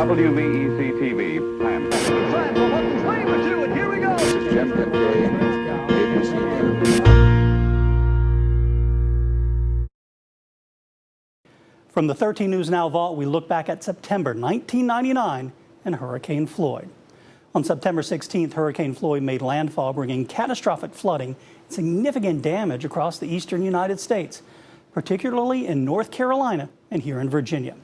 WVEC-TV, Plan. Here we go. This is Jeff Lawson, ABC News. From the 13 News Now Vault, we look back at September 1999 and Hurricane Floyd. On September 16th, Hurricane Floyd made landfall, bringing catastrophic flooding and significant damage across the eastern United States, particularly in North Carolina and here in Virginia.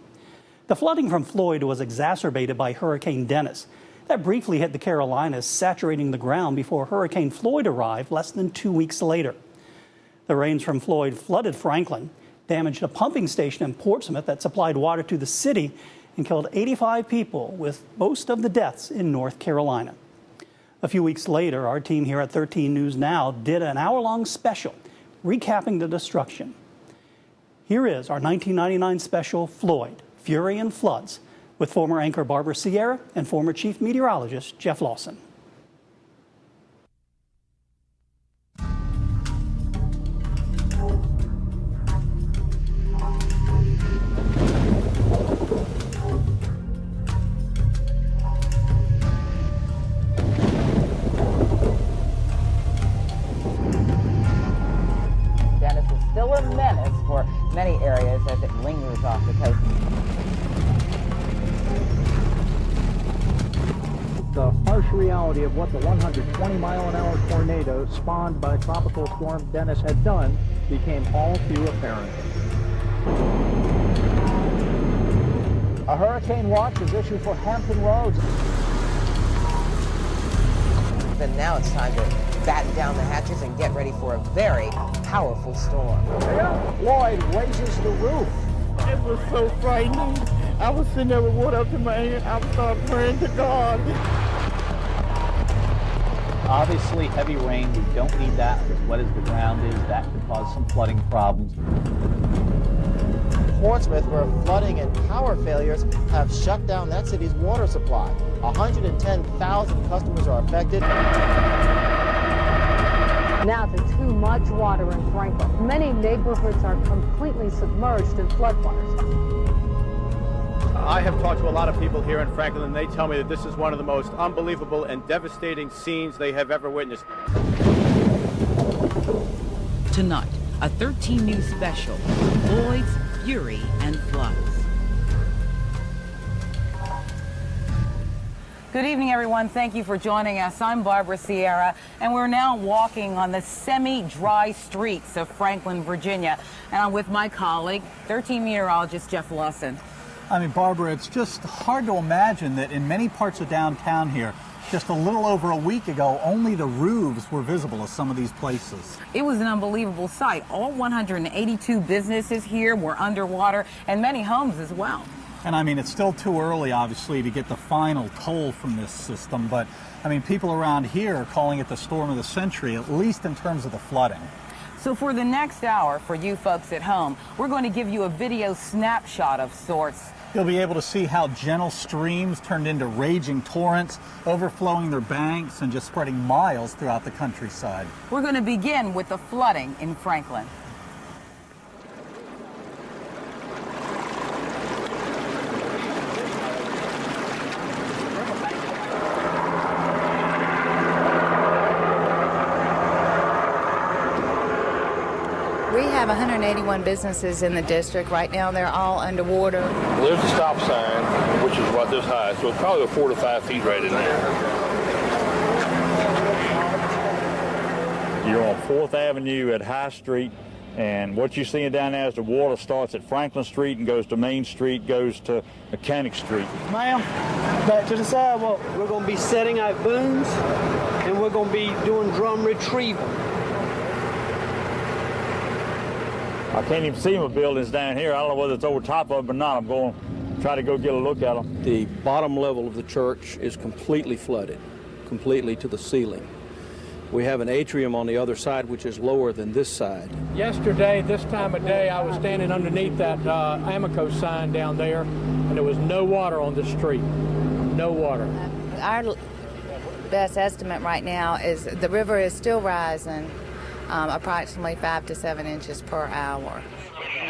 The flooding from Floyd was exacerbated by Hurricane Dennis. That briefly hit the Carolinas, saturating the ground before Hurricane Floyd arrived less than 2 weeks later. The rains from Floyd flooded Franklin, damaged a pumping station in Portsmouth that supplied water to the city, and killed 85 people, with most of the deaths in North Carolina. A few weeks later, our team here at 13 News Now did an hour-long special recapping the destruction. Here is our 1999 special, Floyd, Fury and Floods, with former anchor Barbara Ciara and former chief meteorologist Jeff Lawson. Still a menace for many areas as it lingers off the coast. The harsh reality of what the 120-mile-an-hour tornado spawned by Tropical Storm Dennis had done became all too apparent. A hurricane watch is issued for Hampton Roads. And now it's time to batten down the hatches and get ready for a very powerful storm. Floyd raises the roof. It was so frightening. I was sitting there with water up to my ear. I started praying to God. Obviously, heavy rain, we don't need that. As wet as the ground is, that could cause some flooding problems. Portsmouth, where flooding and power failures have shut down that city's water supply. 110,000 customers are affected. Now to too much water in Franklin. Many neighborhoods are completely submerged in floodwaters. I have talked to a lot of people here in Franklin, and they tell me that this is one of the most unbelievable and devastating scenes they have ever witnessed. Tonight, a 13 News special, Floyd's Fury and Floods. Good evening, everyone. Thank you for joining us. I'm Barbara Ciara, and we're now walking on the semi-dry streets of Franklin, Virginia. And I'm with my colleague, 13 meteorologist Jeff Lawson. I mean, Barbara, it's just hard to imagine that in many parts of downtown here, just a little over a week ago, only the roofs were visible of some of these places. It was an unbelievable sight. All 182 businesses here were underwater, and many homes as well. And I mean, it's still too early, obviously, to get the final toll from this system, but I mean, people around here are calling it the storm of the century, at least in terms of the flooding. So for the next hour, for you folks at home, we're going to give you a video snapshot of sorts. You'll be able to see how gentle streams turned into raging torrents, overflowing their banks and just spreading miles throughout the countryside. We're going to begin with the flooding in Franklin. We have 181 businesses in the district. Right now, they're all underwater. There's a stop sign, which is about this high, so it's probably 4 to 5 feet right in there. You're on 4th Avenue at High Street, and what you're seeing down there is the water starts at Franklin Street and goes to Main Street, goes to Mechanic Street. Ma'am, back to the sidewalk. We're going to be setting out booms, and we're going to be doing drum retrieval. I can't even see my buildings down here. I don't know whether it's over top of them or not. I'm going to try to go get a look at them. The bottom level of the church is completely flooded, completely to the ceiling. We have an atrium on the other side, which is lower than this side. Yesterday, this time of day, I was standing underneath that Amico sign down there, and there was no water on the street. No water. Our best estimate right now is the river is still rising. Approximately 5 to 7 inches per hour.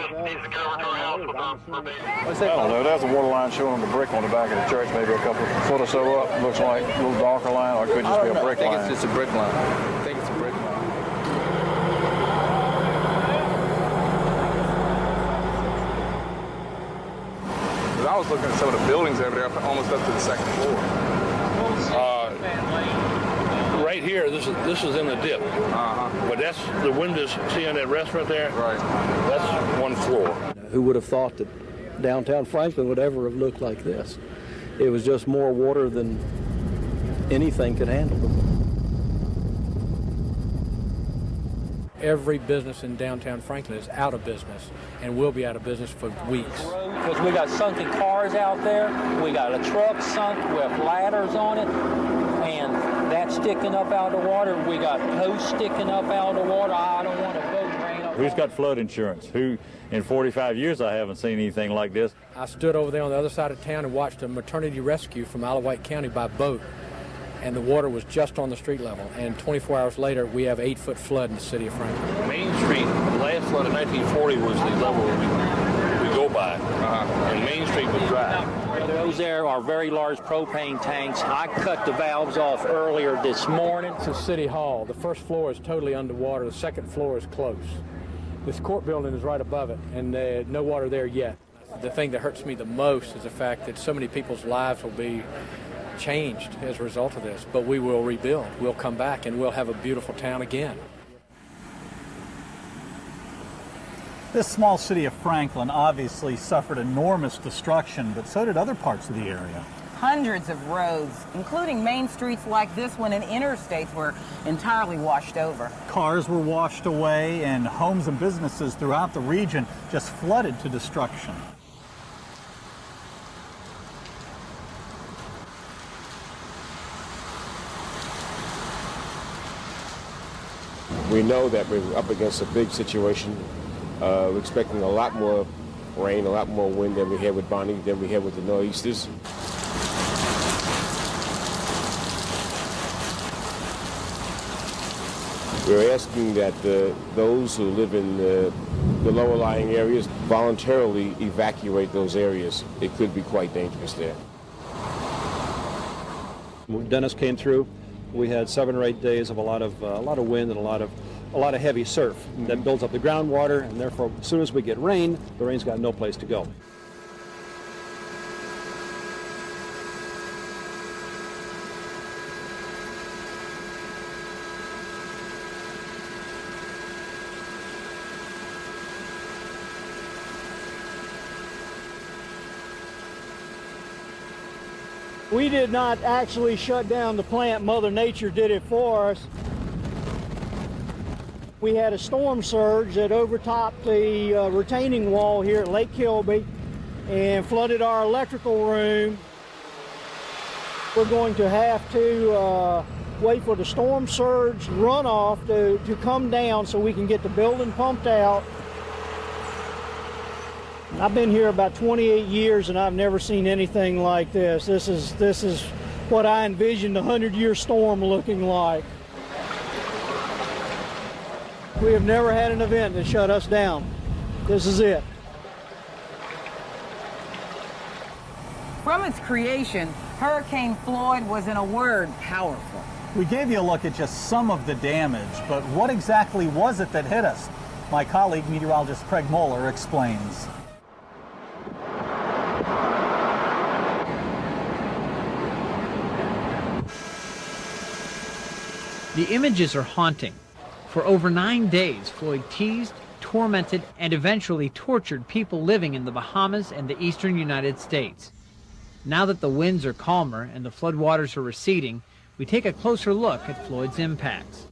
I don't know. There's a water line showing on the brick on the back of the church, maybe a couple foot or so up. Looks like a little darker line, or it could just be a brick line. I think it's just a brick line. I think it's a brick line. I was looking at some of the buildings over there, almost up to the second floor. Right here, this is in the dip. But that's the windows. See on that restaurant there? Right. That's one floor. Who would have thought that downtown Franklin would ever have looked like this? It was just more water than anything could handle. Every business in downtown Franklin is out of business and will be out of business for weeks. Because we got sunken cars out there, we got a truck sunk with ladders on it, and that's sticking up out of the water. We got posts sticking up out of the water. I don't want to boat rain up. Who's got flood insurance? Who, in 45 years, I haven't seen anything like this. I stood over there on the other side of town and watched a maternity rescue from Isle of Wight County by boat, and the water was just on the street level. And 24 hours later, we have 8-foot flood in the city of Franklin. Main Street, the last flood in 1940 was the level we go by, and Main Street was dry. Those there are very large propane tanks. I cut the valves off earlier this morning. It's a city hall. The first floor is totally underwater. The second floor is close. This court building is right above it, and no water there yet. The thing that hurts me the most is the fact that so many people's lives will be changed as a result of this, but we will rebuild. We'll come back and we'll have a beautiful town again. This small city of Franklin obviously suffered enormous destruction, but so did other parts of the area. Hundreds of roads, including main streets like this one and interstates, were entirely washed over. Cars were washed away, and homes and businesses throughout the region just flooded to destruction. We know that we're up against a big situation. We're expecting a lot more rain, a lot more wind than we had with Bonnie, than we had with the nor'easters. We're asking that those who live in the lower-lying areas voluntarily evacuate those areas. It could be quite dangerous there. When Dennis came through, we had 7 or 8 days of a lot of wind and a lot of heavy surf that builds up the groundwater, and therefore, as soon as we get rain, the rain's got no place to go. We did not actually shut down the plant. Mother Nature did it for us. We had a storm surge that overtopped the retaining wall here at Lake Kilby and flooded our electrical room. We're going to have to wait for the storm surge runoff to come down so we can get the building pumped out. I've been here about 28 years and I've never seen anything like this. This is what I envisioned a 100-year storm looking like. We have never had an event that shut us down. This is it. From its creation, Hurricane Floyd was, in a word, powerful. We gave you a look at just some of the damage, but what exactly was it that hit us? My colleague, meteorologist Craig Moeller, explains. The images are haunting. For over 9 days, Floyd teased, tormented, and eventually tortured people living in the Bahamas and the eastern United States. Now that the winds are calmer and the floodwaters are receding, we take a closer look at Floyd's impacts.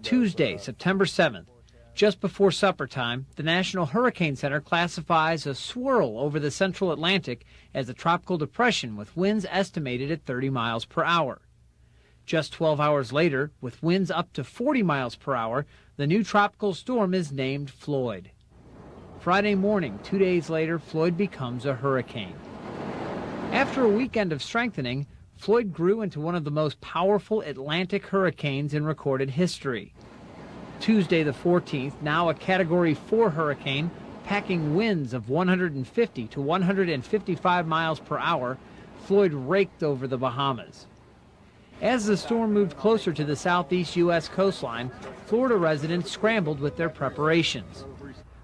Tuesday, September 7th, just before supper time, the National Hurricane Center classifies a swirl over the central Atlantic as a tropical depression with winds estimated at 30 miles per hour. Just 12 hours later, with winds up to 40 miles per hour, the new tropical storm is named Floyd. Friday morning, 2 days later, Floyd becomes a hurricane. After a weekend of strengthening, Floyd grew into one of the most powerful Atlantic hurricanes in recorded history. Tuesday the 14th, now a Category 4 hurricane, Packing winds of 150 to 155 miles per hour, Floyd raked over the Bahamas. As the storm moved closer to the southeast U.S. coastline, Florida residents scrambled with their preparations.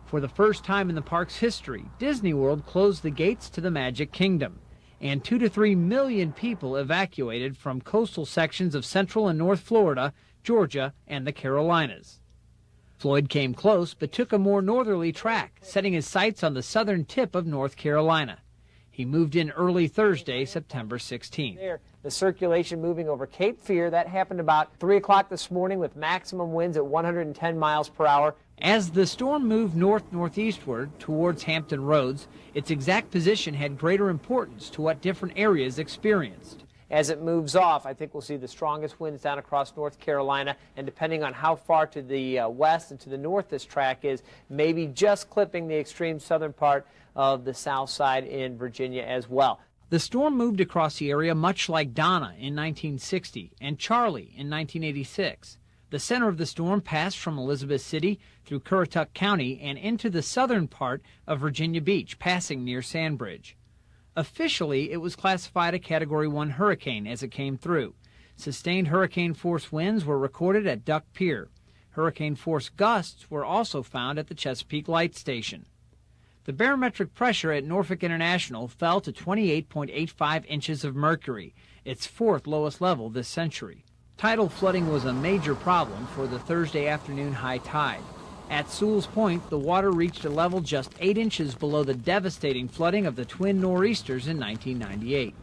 For the first time in the park's history, Disney World closed the gates to the Magic Kingdom, and 2 to 3 million people evacuated from coastal sections of Central and North Florida, Georgia, and the Carolinas. Floyd came close but took a more northerly track, setting his sights on the southern tip of North Carolina. He moved in early Thursday, September 16th. The circulation moving over Cape Fear. That happened about 3 o'clock this morning with maximum winds at 110 miles per hour. As the storm moved north-northeastward towards Hampton Roads, its exact position had greater importance to what different areas experienced. As it moves off, I think we'll see the strongest winds down across North Carolina, and depending on how far to the west and to the north this track is, maybe just clipping the extreme southern part of the south side in Virginia as well. The storm moved across the area much like Donna in 1960 and Charlie in 1986. The center of the storm passed from Elizabeth City through Currituck County and into the southern part of Virginia Beach, passing near Sandbridge. Officially, it was classified a Category 1 hurricane as it came through. Sustained hurricane-force winds were recorded at Duck Pier. Hurricane-force gusts were also found at the Chesapeake Light Station. The barometric pressure at Norfolk International fell to 28.85 inches of mercury, its fourth lowest level this century. Tidal flooding was a major problem for the Thursday afternoon high tide. At Sewell's Point, the water reached a level just 8 inches below the devastating flooding of the twin nor'easters in 1998.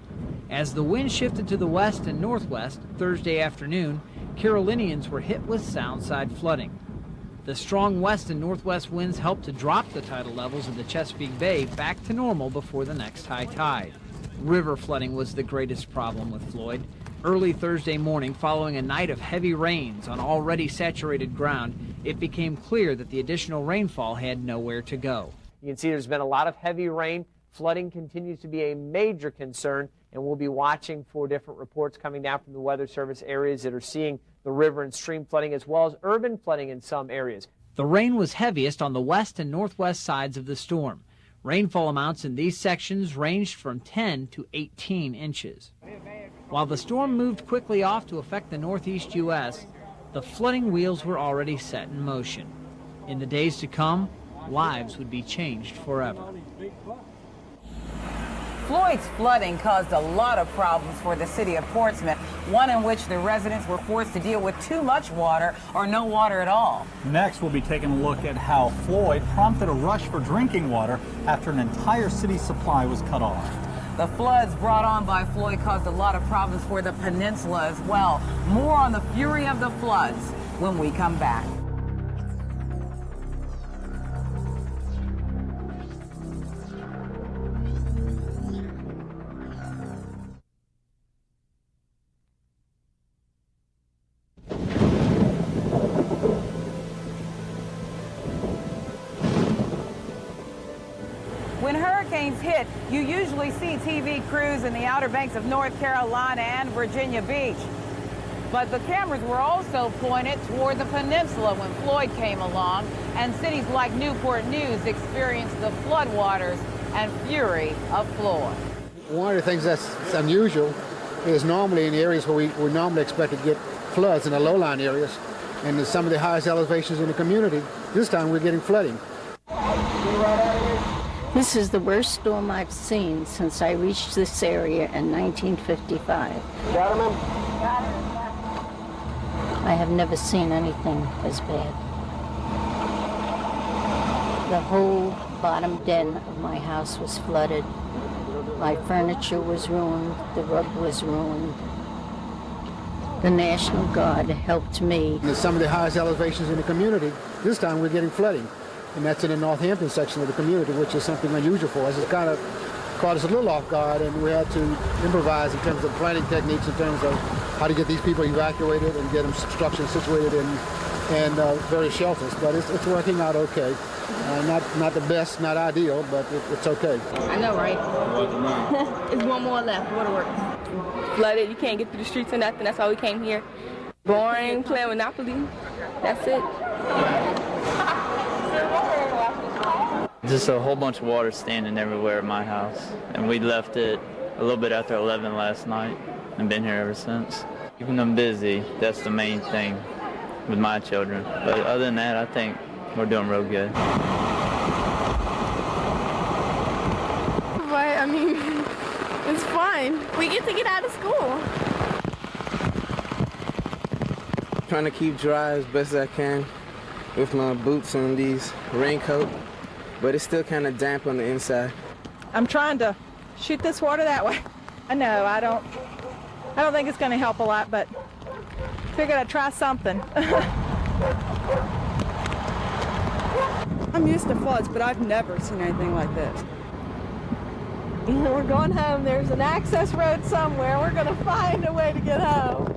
As the wind shifted to the west and northwest Thursday afternoon, Carolinians were hit with sound-side flooding. The strong west and northwest winds helped to drop the tidal levels of the Chesapeake Bay back to normal before the next high tide. River flooding was the greatest problem with Floyd. Early Thursday morning, following a night of heavy rains on already saturated ground, it became clear that the additional rainfall had nowhere to go. You can see there's been a lot of heavy rain. Flooding continues to be a major concern, and we'll be watching for different reports coming down from the Weather Service areas that are seeing the river and stream flooding as well as urban flooding in some areas. The rain was heaviest on the west and northwest sides of the storm. Rainfall amounts in these sections ranged from 10 to 18 inches. While the storm moved quickly off to affect the northeast U.S., the flooding wheels were already set in motion. In the days to come, lives would be changed forever. Floyd's flooding caused a lot of problems for the city of Portsmouth, one in which the residents were forced to deal with too much water or no water at all. Next, we'll be taking a look at how Floyd prompted a rush for drinking water after an entire city supply was cut off. The floods brought on by Floyd caused a lot of problems for the peninsula as well. More on the fury of the floods when we come back. When hurricanes hit, you usually see TV crews in the Outer Banks of North Carolina and Virginia Beach. But the cameras were also pointed toward the peninsula when Floyd came along, and cities like Newport News experienced the floodwaters and fury of Floyd. One of the things that's unusual is normally in the areas where we normally expect to get floods in the low-lying areas and in some of the highest elevations in the community, this time we're getting flooding. This is the worst storm I've seen since I reached this area in 1955. Got him? I have never seen anything as bad. The whole bottom den of my house was flooded. My furniture was ruined, the rug was ruined. The National Guard helped me. In some of the highest elevations in the community, this time we're getting flooding. And that's in the Northampton section of the community, which is something unusual for us. It's kind of caught us a little off guard, and we had to improvise in terms of planning techniques, in terms of how to get these people evacuated and get them structures situated in various shelters. But it's working out okay. Not the best, not ideal, but it's okay. I know, right? It's one more left. Go to work. Flooded. You can't get through the streets or nothing. That's why we came here. Boring, playing Monopoly. That's it. Just a whole bunch of water standing everywhere at my house. And we left it a little bit after 11 last night and been here ever since. Keeping them busy, that's the main thing with my children. But other than that, I think we're doing real good. But, I mean, it's fun. We get to get out of school. Trying to keep dry as best as I can with my boots and these raincoat, but it's still kind of damp on the inside. I'm trying to shoot this water that way. I know, I don't think it's going to help a lot, but figured I'd try something. I'm used to floods, but I've never seen anything like this. We're going home. There's an access road somewhere. We're going to find a way to get home.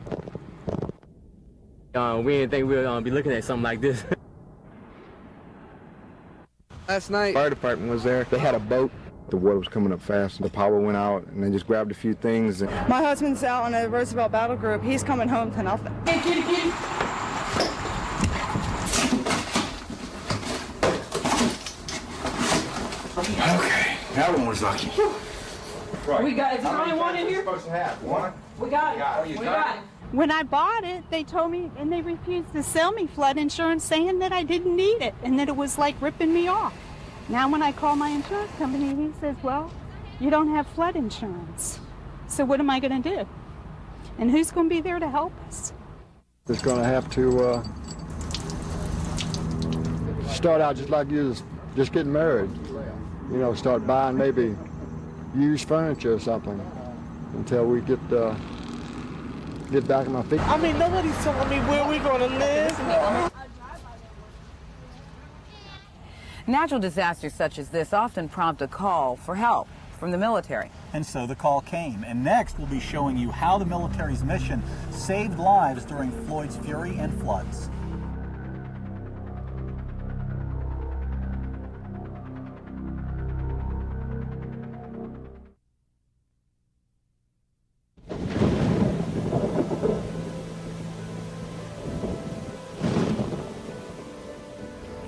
We didn't think we were going to be looking at something like this. Last night, fire department was there. They had a boat. The water was coming up fast, and the power went out, and they just grabbed a few things. My husband's out on a Roosevelt battle group. He's coming home to nothing. Okay, that one was lucky. Right. We got, is there only one in here? Supposed to have one. We got it. We got it. When I bought it, they told me, and they refused to sell me flood insurance, saying that I didn't need it and that it was like ripping me off. Now when I call my insurance company, he says, well, you don't have flood insurance. So what am I going to do? And who's going to be there to help us? It's going to have to start out just like you just getting married. You know, start buying maybe used furniture or something until we get back on my feet. I mean, nobody's telling me where we're going to live. Natural disasters such as this often prompt a call for help from the military. And so the call came. And next we'll be showing you how the military's mission saved lives during Floyd's fury and floods.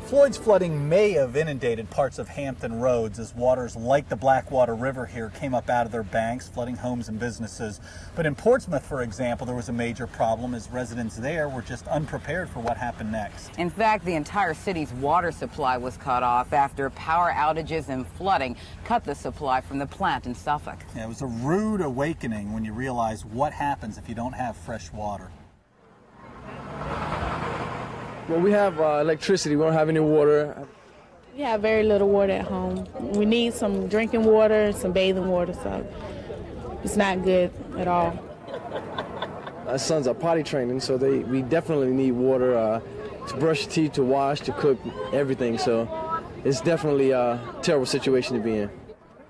Floyd's flooding may have inundated parts of Hampton roads as waters like the Blackwater River here came up out of their banks, flooding homes and businesses. But in Portsmouth, for example, there was a major problem as residents there were just unprepared for what happened next. In fact, the entire city's water supply was cut off after power outages and flooding cut the supply from the plant in Suffolk. Yeah, it was a rude awakening when you realize what happens if you don't have fresh water. Well, we have electricity. We don't have any water. We have very little water at home. We need some drinking water and some bathing water, so it's not good at all. Our sons are potty training, so we definitely need water to brush teeth, to wash, to cook, everything. So it's definitely a terrible situation to be in.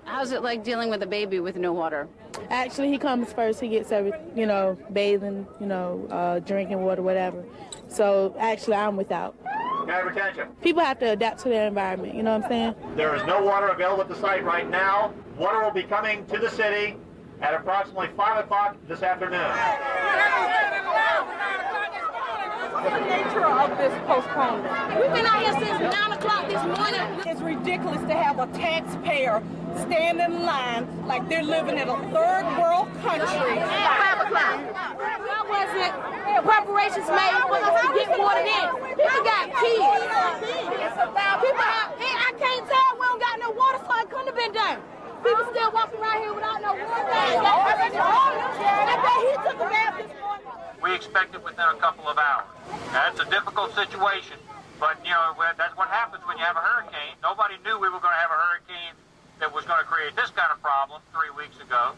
How's it like dealing with a baby with no water? Actually, he comes first. He gets everything, bathing, drinking water, whatever. So actually, I'm without. Attention. People have to adapt to their environment, you know what I'm saying? There is no water available at the site right now. Water will be coming to the city at approximately 5 o'clock this afternoon. What's the nature of this postponement? We've been out here since 9 o'clock this morning. It's ridiculous to have a taxpayer stand in line like they're living in a third world country. 5 o'clock. Why wasn't preparations made for us to get water in? People got kids. I can't tell we don't got no water, so it couldn't have been done. People still walking around here without no water. I bet he took a bath this morning. We expect it within a couple of hours. Now, it's a difficult situation, but, that's what happens when you have a hurricane. Nobody knew we were going to have a hurricane that was going to create this kind of problem 3 weeks ago.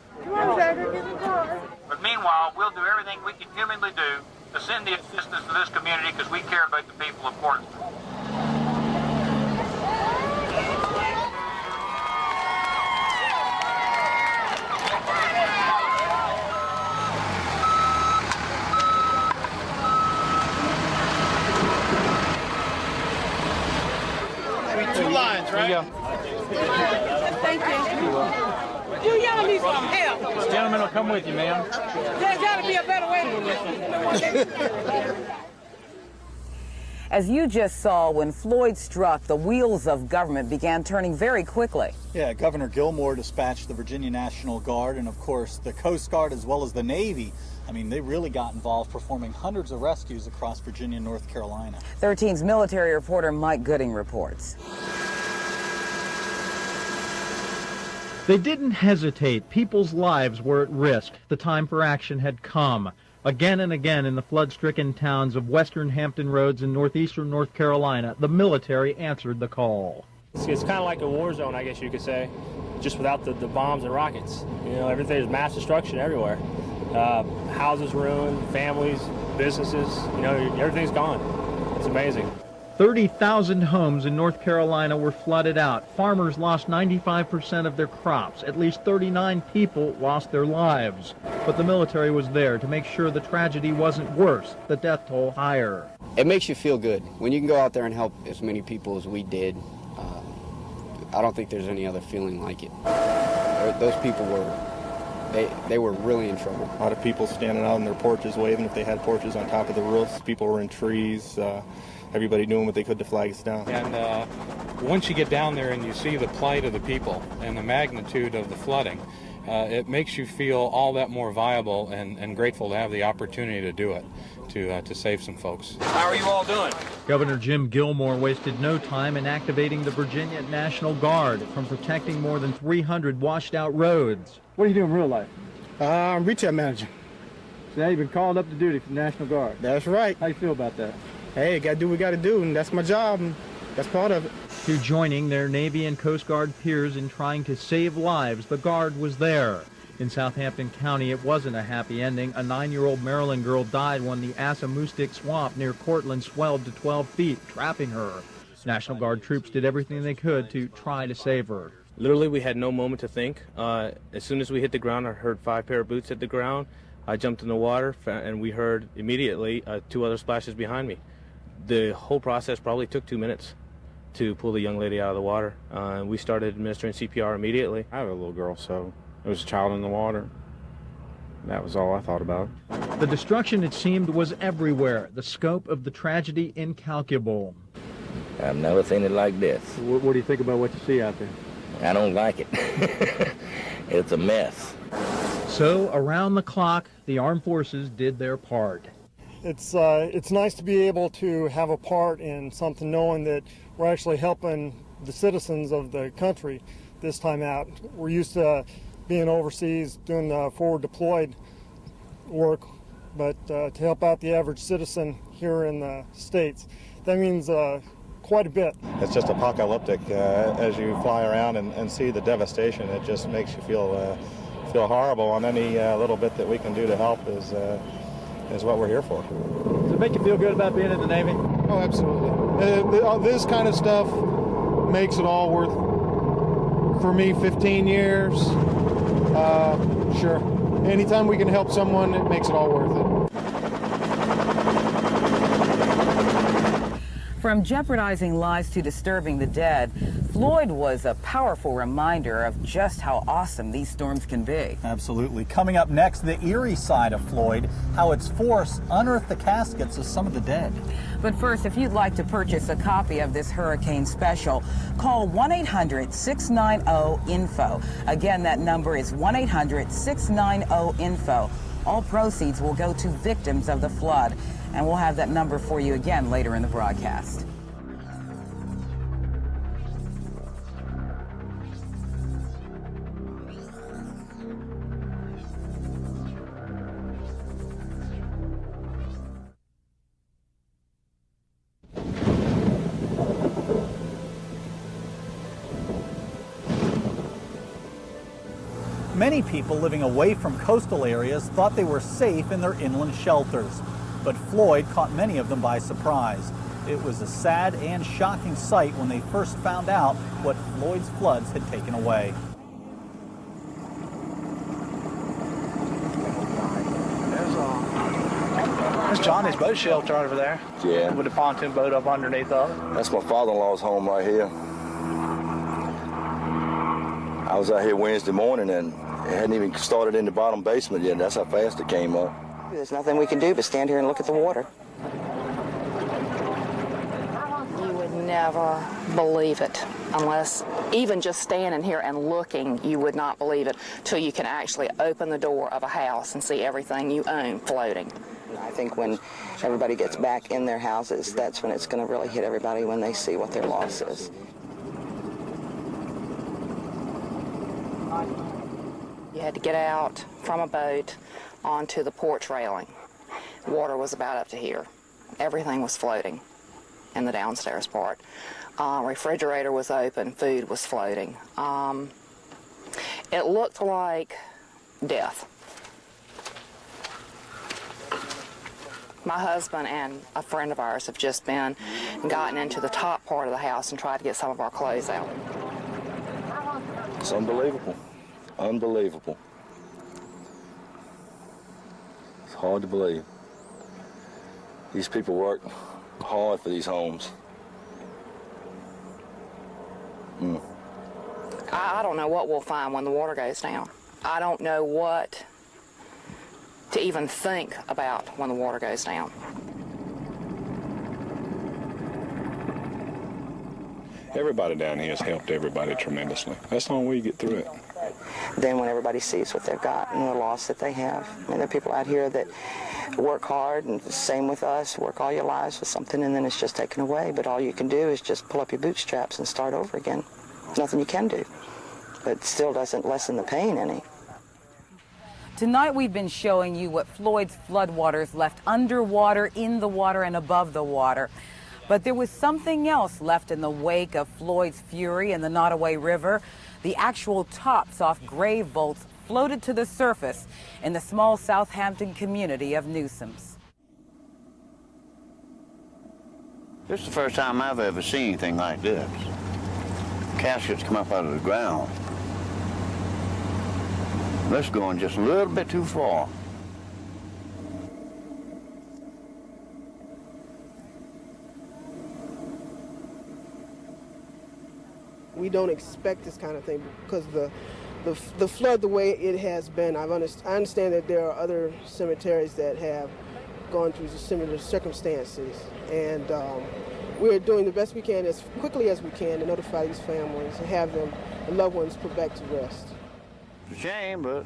But meanwhile, we'll do everything we can humanly do to send the assistance to this community because we care about the people of Portsmouth. Two lines, right? Thank you. You young need some help. This gentleman will come with you, ma'am. There's got to be a better way to do this. As you just saw, when Floyd struck, the wheels of government began turning very quickly. Yeah, Governor Gilmore dispatched the Virginia National Guard and, of course, the Coast Guard as well as the Navy. I mean, they really got involved, performing hundreds of rescues across Virginia and North Carolina. 13's military reporter Mike Gooding reports. They didn't hesitate. People's lives were at risk. The time for action had come. Again and again in the flood-stricken towns of western Hampton Roads and northeastern North Carolina, the military answered the call. It's kind of like a war zone, I guess you could say, just without the bombs and rockets. You know, there's mass destruction everywhere. Houses ruined, families, businesses, you know, everything's gone. It's amazing. 30,000 homes in North Carolina were flooded out. Farmers lost 95% of their crops. At least 39 people lost their lives. But the military was there to make sure the tragedy wasn't worse, the death toll higher. It makes you feel good when you can go out there and help as many people as we did. I don't think there's any other feeling like it. Those people they were really in trouble. A lot of people standing out on their porches waving if they had porches on top of the roofs. People were in trees. Everybody doing what they could to flag us down. And once you get down there and you see the plight of the people and the magnitude of the flooding, it makes you feel all that more viable and grateful to have the opportunity to do it, to save some folks. How are you all doing? Governor Jim Gilmore wasted no time in activating the Virginia National Guard from protecting more than 300 washed-out roads. What are you doing in real life? I'm retail manager. So now you've been called up to duty for the National Guard. That's right. How you feel about that? Hey, got to do what we got to do, and that's my job, and that's part of it. To joining their Navy and Coast Guard peers in trying to save lives, the Guard was there. In Southampton County, it wasn't a happy ending. A 9-year-old Maryland girl died when the Assamoustic Swamp near Cortland swelled to 12 feet, trapping her. National Guard troops did everything they could to try to save her. Literally, we had no moment to think. As soon as we hit the ground, I heard 5 pair of boots hit the ground. I jumped in the water, and we heard immediately 2 other splashes behind me. The whole process probably took 2 minutes to pull the young lady out of the water. We started administering CPR immediately. I have a little girl, so there was a child in the water. That was all I thought about. The destruction, it seemed, was everywhere. The scope of the tragedy incalculable. I've never seen it like this. What do you think about what you see out there? I don't like it. It's a mess. So, around the clock, the armed forces did their part. It's nice to be able to have a part in something, knowing that we're actually helping the citizens of the country this time out. We're used to being overseas doing forward deployed work, but to help out the average citizen here in the States, that means quite a bit. It's just apocalyptic. As you fly around and see the devastation, it just makes you feel horrible, and any little bit that we can do to help is what we're here for. Does it make you feel good about being in the Navy? Oh, absolutely. This kind of stuff makes it all worth, for me, 15 years. Sure. Anytime we can help someone, it makes it all worth it. From jeopardizing lives to disturbing the dead, Floyd was a powerful reminder of just how awesome these storms can be. Absolutely. Coming up next, the Eerie side of Floyd, how its force unearthed the caskets of some of the dead. But first, if you'd like to purchase a copy of this hurricane special, call 1-800-690-INFO. Again, that number is 1-800-690-INFO. All proceeds will go to victims of the flood, and we'll have that number for you again later in the broadcast. Many people living away from coastal areas thought they were safe in their inland shelters, but Floyd caught many of them by surprise. It was a sad and shocking sight when they first found out what Floyd's floods had taken away. There's Johnny's boat shelter over there. Yeah. With a pontoon boat up underneath of it. That's my father-in-law's home right here. I was out here Wednesday morning and it hadn't even started in the bottom basement yet. That's how fast it came up. There's nothing we can do but stand here and look at the water. never believe it unless, even just standing here and looking, you would not believe it till you can actually open the door of a house and see everything you own floating. I think when everybody gets back in their houses, that's when it's going to really hit everybody, when they see what their loss is. You had to get out from a boat onto the porch railing. Water was about up to here. Everything was floating in the downstairs part. Refrigerator was open, food was floating. It looked like death. My husband and a friend of ours have just been and gotten into the top part of the house and tried to get some of our clothes out. It's unbelievable. Unbelievable. It's hard to believe. These people work hard for these homes. I don't know what we'll find when the water goes down. I don't know what to even think about when the water goes down. Everybody down here has helped everybody tremendously. That's the only way you get through it. Then when everybody sees what they've got and the loss that they have, I mean, there are people out here that work hard, and the same with us, work all your lives for something, and then it's just taken away. But all you can do is just pull up your bootstraps and start over again. There's nothing you can do, but it still doesn't lessen the pain any. Tonight we've been showing you what Floyd's floodwaters left underwater, in the water, and above the water. But there was something else left in the wake of Floyd's fury in the Nottoway River. The actual tops off grave vaults floated to the surface in the small Southampton community of Newsoms. This is the first time I've ever seen anything like this. Caskets come up out of the ground. This is going just a little bit too far. We don't expect this kind of thing because the flood, the way it has been, I understand that there are other cemeteries that have gone through similar circumstances, and we're doing the best we can as quickly as we can to notify these families and have them, the loved ones, put back to rest. It's a shame, but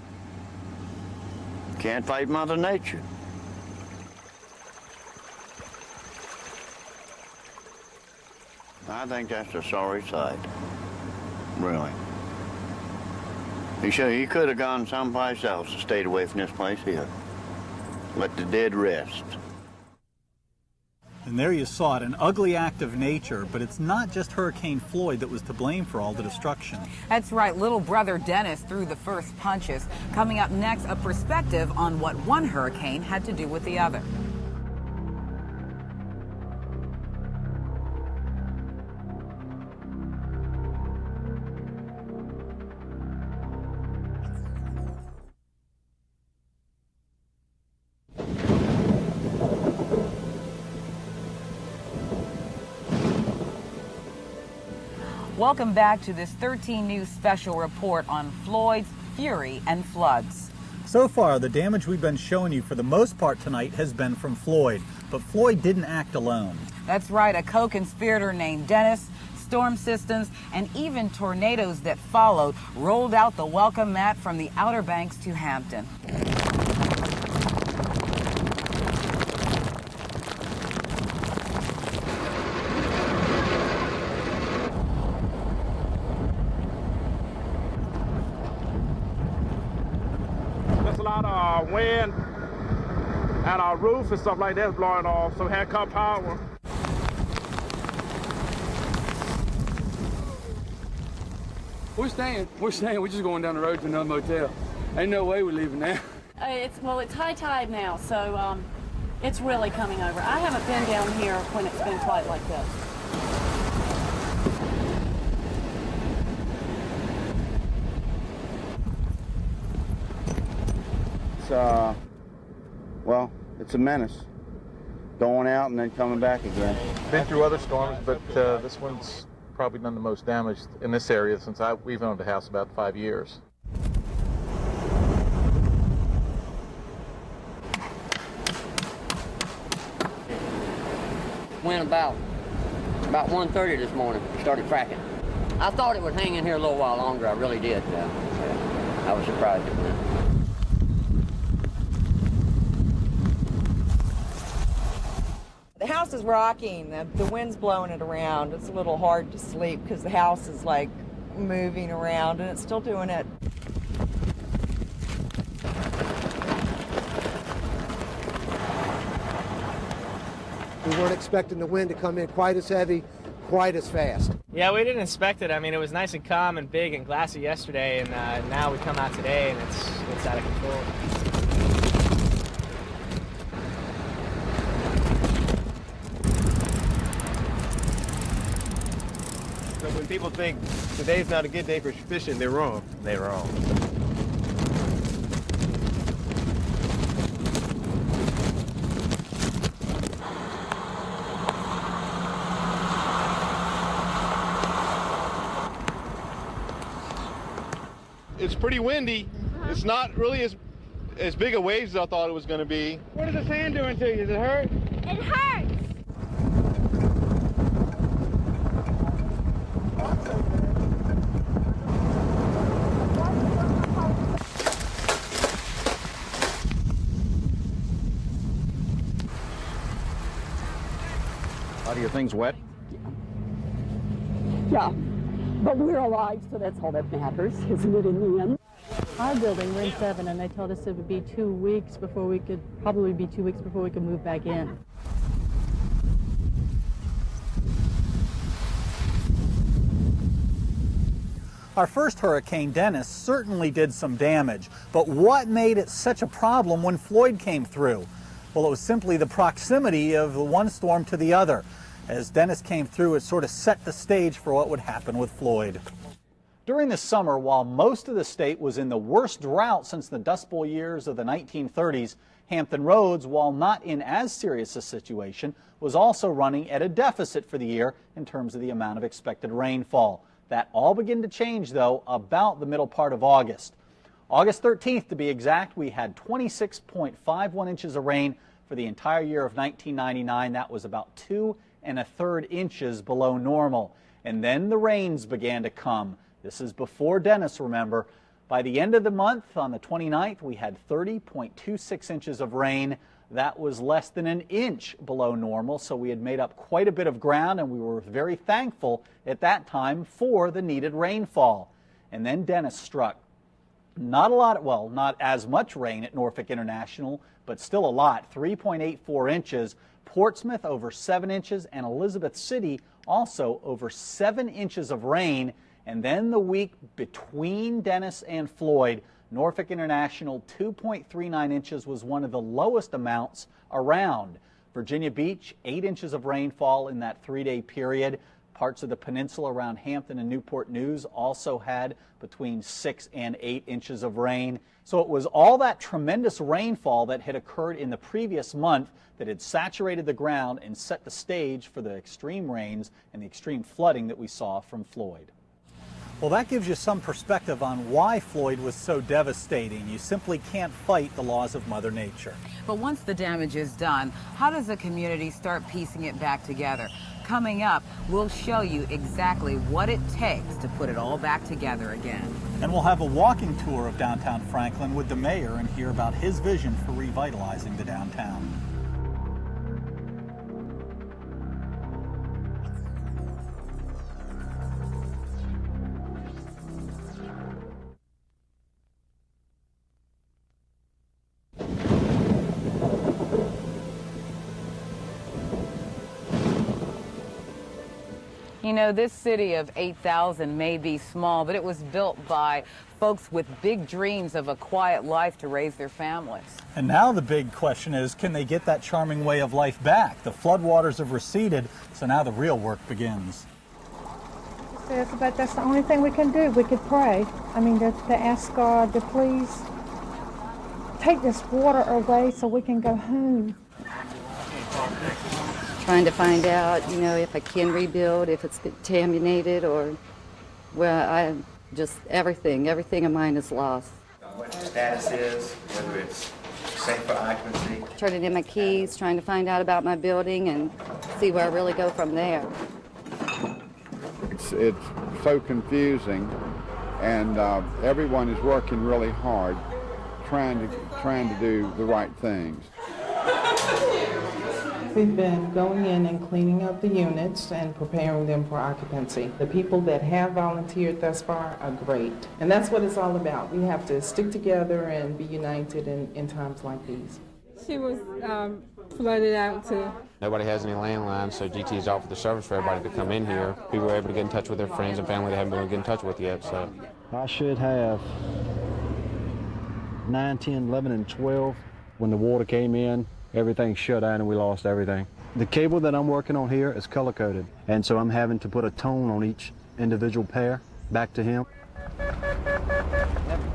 can't fight Mother Nature. I think that's a sorry sight, really. He could have gone someplace else and stayed away from this place here. Let the dead rest. And there you saw it, an ugly act of nature, but it's not just Hurricane Floyd that was to blame for all the destruction. That's right, little brother Dennis threw the first punches. Coming up next, a perspective on what one hurricane had to do with the other. Welcome back to this 13 News special report on Floyd's fury and floods. So far, the damage we've been showing you for the most part tonight has been from Floyd, but Floyd didn't act alone. That's right, a co-conspirator named Dennis, storm systems, and even tornadoes that followed rolled out the welcome mat from the Outer Banks to Hampton. Wind and our roof and stuff like that's blowing off, so had cut power. We're staying. We're just going down the road to another motel. Ain't no way we're leaving now. It's high tide now, so it's really coming over. I haven't been down here when it's been quite like this. Well, it's a menace. Going out and then coming back again. Been through other storms, but this one's probably done the most damage in this area since we've owned the house about 5 years. Went about About 1:30 this morning, it started cracking. I thought it would hang in here a little while longer. I really did. I was surprised it went. The house is rocking. The wind's blowing it around. It's a little hard to sleep because the house is like moving around, and it's still doing it. We weren't expecting the wind to come in quite as heavy, quite as fast. Yeah, we didn't expect it. I mean, it was nice and calm and big and glassy yesterday, and now we come out today and it's out of control. So when people think today's not a good day for fishing, they're wrong. They're wrong. It's pretty windy. It's not really as big a waves as I thought it was going to be. What is the sand doing to you? Does it hurt? It hurts. A lot of your things wet? Yeah, but we're alive, so that's all that matters, isn't it, in the end? Our building, we're in 7, and they told us it would be 2 weeks before we could, probably be 2 weeks before we could move back in. Our first hurricane, Dennis, certainly did some damage, but what made it such a problem when Floyd came through? Well, it was simply the proximity of the one storm to the other. As Dennis came through, it sort of set the stage for what would happen with Floyd. During the summer, while most of the state was in the worst drought since the Dust Bowl years of the 1930s, Hampton Roads, while not in as serious a situation, was also running at a deficit for the year in terms of the amount of expected rainfall. That all began to change, though, about the middle part of August. August 13th, to be exact, we had 26.51 inches of rain for the entire year of 1999. That was about 2 1/3 inches below normal. And then the rains began to come. This is before Dennis, remember. By the end of the month, on the 29th, we had 30.26 inches of rain. That was less than an inch below normal, so we had made up quite a bit of ground, and we were very thankful at that time for the needed rainfall. And then Dennis struck. Not a lot, well, not as much rain at Norfolk International, but still a lot, 3.84 inches. Portsmouth over 7 inches, and Elizabeth City also over 7 inches of rain. And then the week between Dennis and Floyd, Norfolk International 2.39 inches was one of the lowest amounts around. Virginia Beach, 8 inches of rainfall in that 3-day period. Parts of the peninsula around Hampton and Newport News also had between 6 and 8 inches of rain. So it was all that tremendous rainfall that had occurred in the previous month that had saturated the ground and set the stage for the extreme rains and the extreme flooding that we saw from Floyd. Well, that gives you some perspective on why Floyd was so devastating. You simply can't fight the laws of Mother Nature. But once the damage is done, how does the community start piecing it back together? Coming up, we'll show you exactly what it takes to put it all back together again. And we'll have a walking tour of downtown Franklin with the mayor and hear about his vision for revitalizing the downtown. You know, this city of 8,000 may be small, but it was built by folks with big dreams of a quiet life to raise their families. And now the big question is, can they get that charming way of life back? The floodwaters have receded, so now the real work begins. But that's the only thing we can do. We could pray. I mean, to ask God to please take this water away so we can go home. Trying to find out, you know, if I can rebuild, if it's contaminated, or, well, everything of mine is lost. What the status is, whether it's safe for occupancy. Turning in my keys, trying to find out about my building and see where I really go from there. it's so confusing, and everyone is working really hard, trying to do the right things. We've been going in and cleaning up the units and preparing them for occupancy. The people that have volunteered thus far are great. And that's what it's all about. We have to stick together and be united in times like these. She was flooded out too. Nobody has any landlines, so GT is offered the service for everybody to come in here. People are able to get in touch with their friends and family they haven't been able to get in touch with yet. So I should have 9, 10, 11, and 12 when the water came in. Everything shut down and we lost everything. The cable that I'm working on here is color-coded, and so I'm having to put a tone on each individual pair back to him.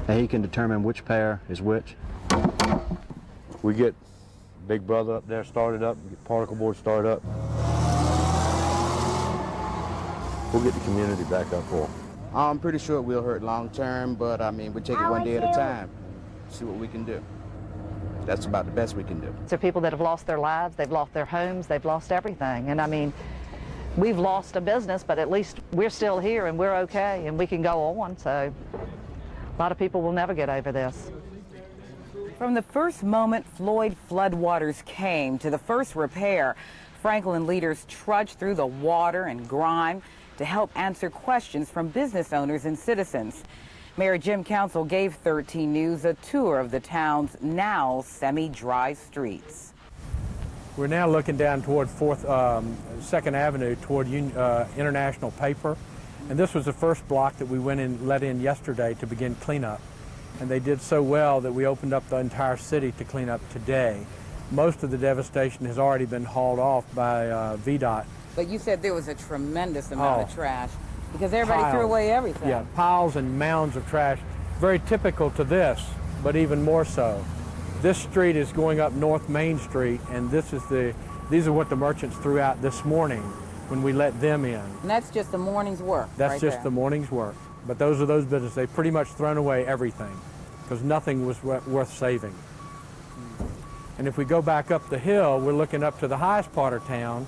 And he can determine which pair is which. We get Big Brother up there started up, get particle board started up. We'll get the community back up for. I'm pretty sure it will hurt long term, but I mean, we take it one day at a time, see what we can do. That's about the best we can do. So people that have lost their lives, they've lost their homes, they've lost everything. And I mean, we've lost a business, but at least we're still here and we're okay and we can go on. So a lot of people will never get over this. From the first moment Floyd floodwaters came to the first repair, Franklin leaders trudged through the water and grime to help answer questions from business owners and citizens. Mayor Jim Council gave 13 News a tour of the town's now semi-dry streets. We're now looking down toward 2nd Avenue toward International Paper. And this was the first block that we went and let in yesterday to begin cleanup. And they did so well that we opened up the entire city to clean up today. Most of the devastation has already been hauled off by VDOT. But you said there was a tremendous amount of trash. Because everybody threw away everything. Yeah, piles and mounds of trash. Very typical to this, but even more so. This street is going up North Main Street, and these are what the merchants threw out this morning when we let them in. And that's just the morning's work. That's right just there. the morning's work. But those are those businesses. They've pretty much thrown away everything because nothing was worth saving. And if we go back up the hill, we're looking up to the highest part of town,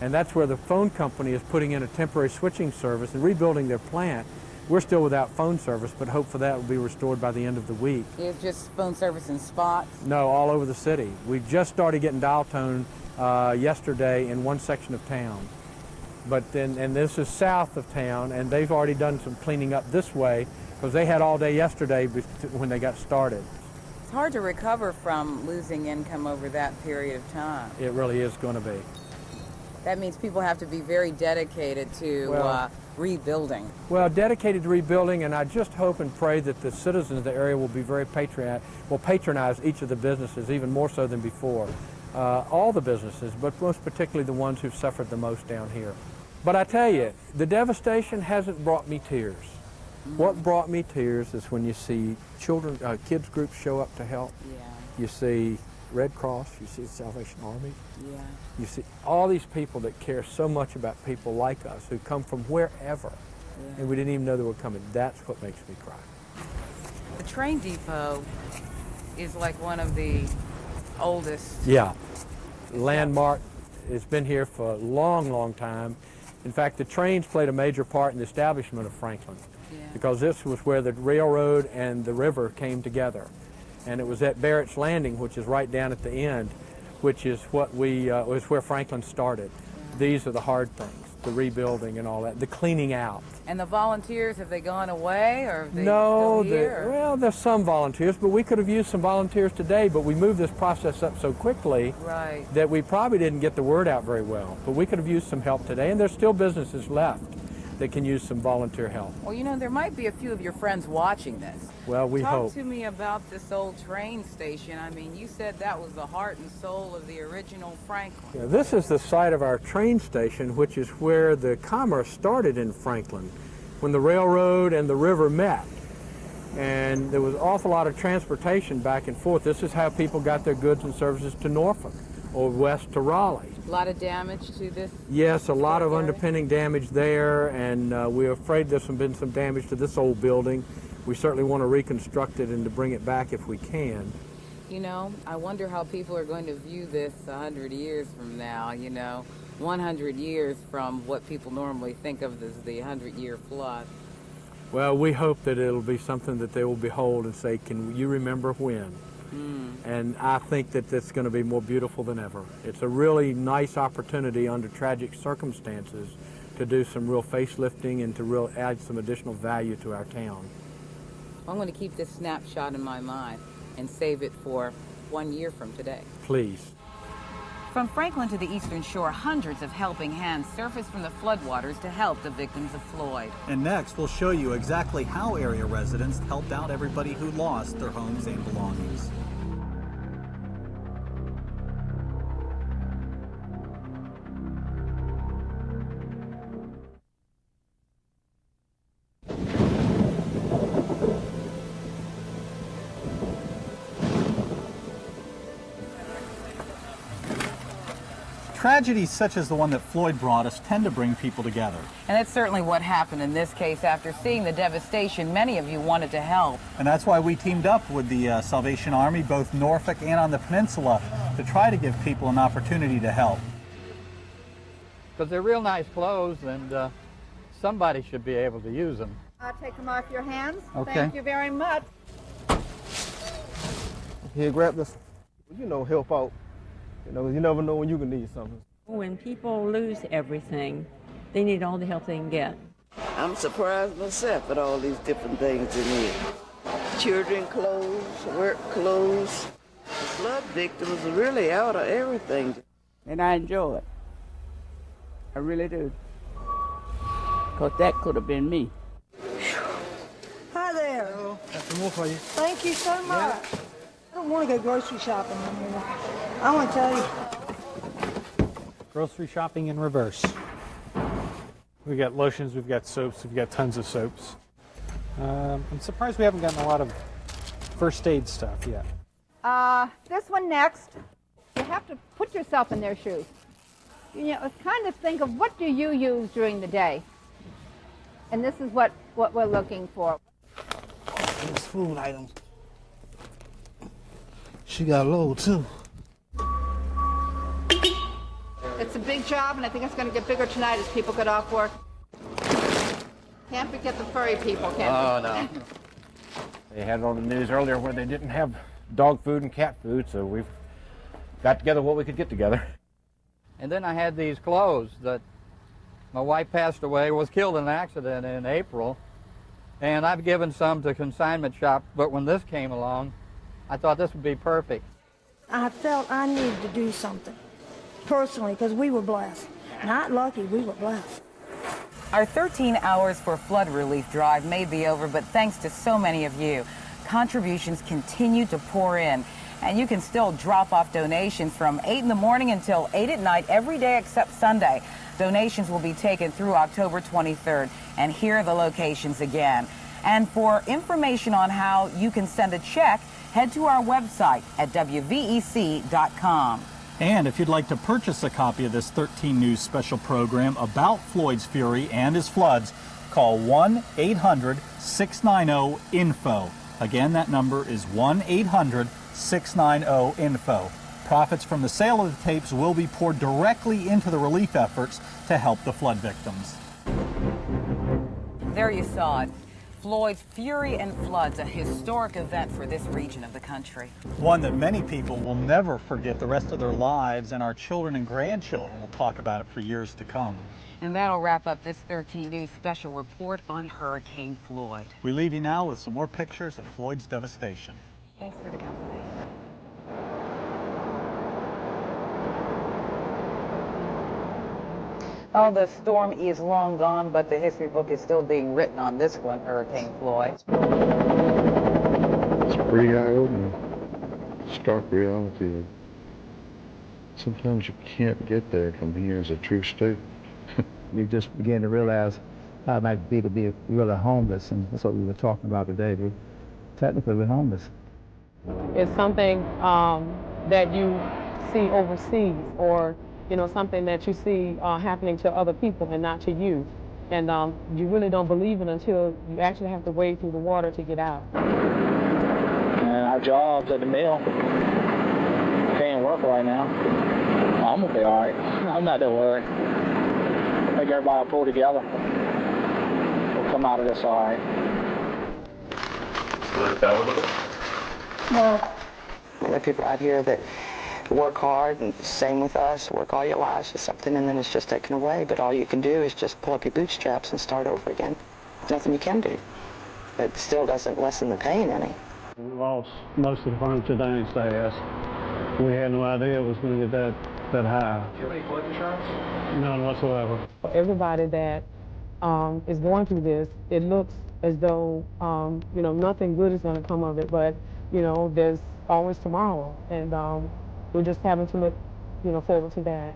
and that's where the phone company is putting in a temporary switching service and rebuilding their plant. We're still without phone service, but hope for that will be restored by the end of the week. You have just phone service in spots? No, all over the city. We just started getting dial tone yesterday in one section of town. But then, and this is south of town, and they've already done some cleaning up this way because they had all day yesterday when they got started. It's hard to recover from losing income over that period of time. It really is going to be. That means people have to be very dedicated to rebuilding. Well, dedicated to rebuilding, and I just hope and pray that the citizens of the area will be very will patronize each of the businesses even more so than before. All the businesses, but most particularly the ones who've suffered the most down here. But I tell you, the devastation hasn't brought me tears. What brought me tears is when you see children, kids groups show up to help. Yeah. You see Red Cross, you see the Salvation Army. Yeah. You see all these people that care so much about people like us who come from wherever, and we didn't even know they were coming. That's what makes me cry. The train depot is like one of the oldest. Yeah. Landmark. It's been here for a long, long time. In fact, the trains played a major part in the establishment of Franklin because this was where the railroad and the river came together. And it was at Barrett's Landing, which is right down at the end, which is what was where Franklin started. These are the hard things, the rebuilding and all that, the cleaning out. And the volunteers, have they gone away or are they No, still here? well, there's some volunteers, but we could have used some volunteers today, but we moved this process up so quickly that we probably didn't get the word out very well. But we could have used some help today, and there's still businesses left that can use some volunteer help. Well, you know, there might be a few of your friends watching this. Well, we hope. Talk to me about this old train station. I mean, you said that was the heart and soul of the original Franklin. Yeah, this is the site of our train station, which is where the commerce started in Franklin, when the railroad and the river met. And there was an awful lot of transportation back and forth. This is how people got their goods and services to Norfolk or west to Raleigh. A lot of damage to this? Yes, a lot of underpinning damage there, and we're afraid there's been some damage to this old building. We certainly want to reconstruct it and to bring it back if we can. You know, I wonder how people are going to view this 100 years from now, you know. 100 years from what people normally think of as the 100-year flood. Well, we hope that it'll be something that they will behold and say, can you remember when? And I think that that's going to be more beautiful than ever. It's a really nice opportunity under tragic circumstances to do some real facelifting and to add some additional value to our town. I'm going to keep this snapshot in my mind and save it for 1 year from today. Please. From Franklin to the Eastern Shore, hundreds of helping hands surfaced from the floodwaters to help the victims of Floyd. And next, we'll show you exactly how area residents helped out everybody who lost their homes and belongings. Tragedies such as the one that Floyd brought us tend to bring people together. And that's certainly what happened in this case. After seeing the devastation, many of you wanted to help. And that's why we teamed up with the Salvation Army, both Norfolk and on the peninsula, to try to give people an opportunity to help. Because they're real nice clothes, and somebody should be able to use them. I'll take them off your hands. Okay. Thank you very much. Here, grab this, help out. You never know when you can need something. When people lose everything, they need all the help they can get. I'm surprised myself at all these different things in here. Children clothes, work clothes. The flood victims are really out of everything. And I enjoy it. I really do. Because that could have been me. Hi there. Hello. Got some more for you. Thank you so much. I don't want to go grocery shopping anymore. I want to tell you. Grocery shopping in reverse. We've got lotions, we've got soaps, we've got tons of soaps. I'm surprised we haven't gotten a lot of first aid stuff yet. This one next. You have to put yourself in their shoes. Kind of think of what do you use during the day. And this is what we're looking for. These food items. She got a load too. It's a big job, and I think it's going to get bigger tonight as people get off work. Can't forget the furry people, can we? Oh, no. They had it on the news earlier where they didn't have dog food and cat food, so we've got together what we could get together. And then I had these clothes that my wife passed away, was killed in an accident in April. And I've given some to consignment shop, but when this came along, I thought this would be perfect. I felt I needed to do something, personally, because we were blessed. Not lucky, we were blessed. Our 13 hours for flood relief drive may be over, but thanks to so many of you, contributions continue to pour in. And you can still drop off donations from 8 in the morning until 8 at night every day except Sunday. Donations will be taken through October 23rd. And here are the locations again. And for information on how you can send a check, head to our website at wvec.com. And if you'd like to purchase a copy of this 13 News special program about Floyd's Fury and his floods, call 1-800-690-INFO. Again, that number is 1-800-690-INFO. Profits from the sale of the tapes will be poured directly into the relief efforts to help the flood victims. There you saw it. Floyd's Fury and Floods, a historic event for this region of the country. One that many people will never forget the rest of their lives, and our children and grandchildren will talk about it for years to come. And that'll wrap up this 13 News special report on Hurricane Floyd. We leave you now with some more pictures of Floyd's devastation. Thanks for the company. Oh, the storm is long gone, but the history book is still being written on this one, Hurricane Floyd. It's pretty eye-opening. Stark reality. Sometimes you can't get there from here as a true state. You just begin to realize how it might be to be really homeless, and that's what we were talking about today. Technically, we're homeless. It's something that you see overseas, or something that you see happening to other people and not to you. And you really don't believe it until you actually have to wade through the water to get out. And our jobs at the mill can't work right now. My I'm gonna be all right. I'm not that worried. I think everybody will pull together. We'll come out of this all right. No. There are people out here that work hard, and same with us, work all your lives for something, and then it's just taken away. But all you can do is just pull up your bootstraps and start over again. There's nothing you can do. But it still doesn't lessen the pain any. We lost most of the furniture downstairs. We had no idea it was going to get that high. Do you have any flood insurance? None whatsoever. Everybody that is going through this, it looks as though, you know, nothing good is going to come of it, but, you know, there's always tomorrow, and we're just having to look, you know, forward to that.